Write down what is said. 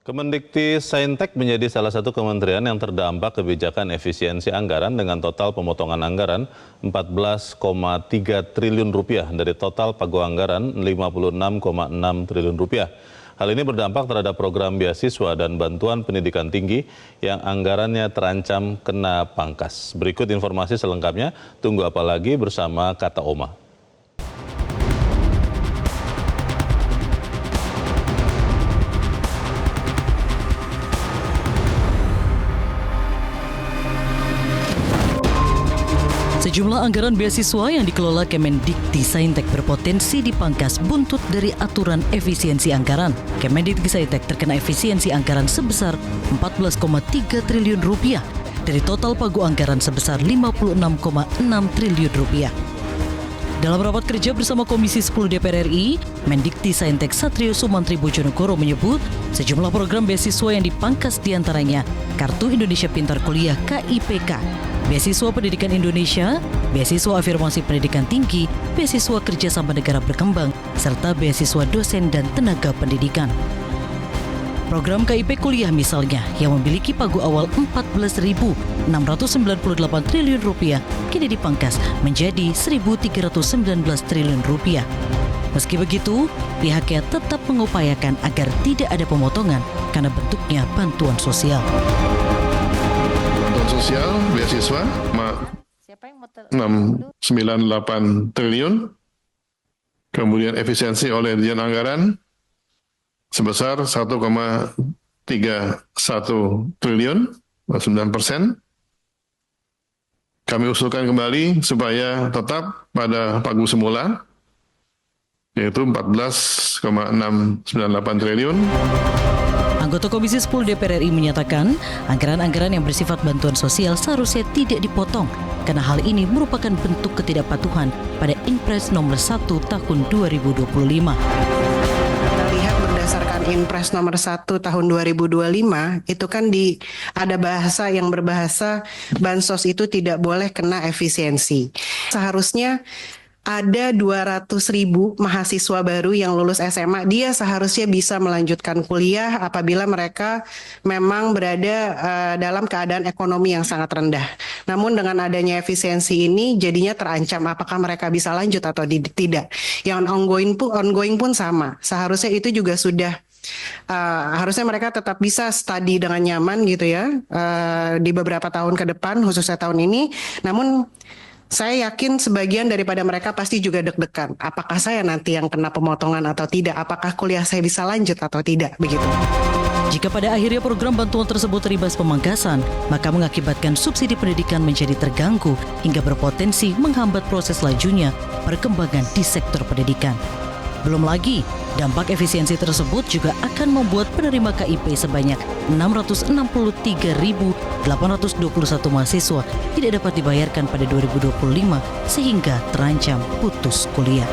Kemendikti-Saintek menjadi salah satu kementerian yang terdampak kebijakan efisiensi anggaran dengan total pemotongan anggaran 14,3 triliun rupiah dari total pagu anggaran 56,6 triliun rupiah. Hal ini berdampak terhadap program beasiswa dan bantuan pendidikan tinggi yang anggarannya terancam kena pangkas. Berikut informasi selengkapnya, tunggu apa lagi bersama Kata Oma. Sejumlah anggaran beasiswa yang dikelola Kemendikti-Saintek berpotensi dipangkas buntut dari aturan efisiensi anggaran. Kemendikti-Saintek terkena efisiensi anggaran sebesar 14,3 triliun rupiah dari total pagu anggaran sebesar 56,6 triliun rupiah. Dalam rapat kerja bersama Komisi 10 DPR RI, Mendikti-Saintek Satrio Sumantri Bojonegoro menyebut sejumlah program beasiswa yang dipangkas diantaranya Kartu Indonesia Pintar Kuliah KIPK, Beasiswa Pendidikan Indonesia, Beasiswa Afirmasi Pendidikan Tinggi, Beasiswa Kerjasama Negara Berkembang, serta Beasiswa Dosen dan Tenaga Pendidikan. Program KIP Kuliah misalnya, yang memiliki pagu awal 14.698 triliun rupiah, kini dipangkas menjadi 1.319 triliun rupiah. Meski begitu, pihaknya tetap mengupayakan agar tidak ada pemotongan karena bentuknya bantuan sosial. Bantuan sosial, beasiswa, 698 triliun, kemudian efisiensi oleh Dirjen Anggaran, sebesar 1,31 triliun, 9%. Kami usulkan kembali supaya tetap pada pagu semula, yaitu 14,698 triliun. Anggota Komisi 10 DPR RI menyatakan, anggaran-anggaran yang bersifat bantuan sosial seharusnya tidak dipotong, karena hal ini merupakan bentuk ketidakpatuhan pada Inpres nomor 1 tahun 2025. Berdasarkan Inpres nomor 1 tahun 2025 itu kan ada bahasa yang berbahasa bansos itu tidak boleh kena efisiensi. Seharusnya ada 200.000 mahasiswa baru yang lulus SMA, dia seharusnya bisa melanjutkan kuliah apabila mereka memang berada dalam keadaan ekonomi yang sangat rendah. Namun dengan adanya efisiensi ini jadinya terancam apakah mereka bisa lanjut atau tidak. Yang ongoing pun sama. Seharusnya itu juga sudah harusnya mereka tetap bisa studi dengan nyaman gitu ya di beberapa tahun ke depan, khususnya tahun ini. Namun saya yakin sebagian daripada mereka pasti juga deg-degan. Apakah saya nanti yang kena pemotongan atau tidak? Apakah kuliah saya bisa lanjut atau tidak? Begitu. Jika pada akhirnya program bantuan tersebut teribas pemangkasan, maka mengakibatkan subsidi pendidikan menjadi terganggu hingga berpotensi menghambat proses lajunya perkembangan di sektor pendidikan. Belum lagi, dampak efisiensi tersebut juga akan membuat penerima KIP sebanyak 663.821 mahasiswa tidak dapat dibayarkan pada 2025 sehingga terancam putus kuliah.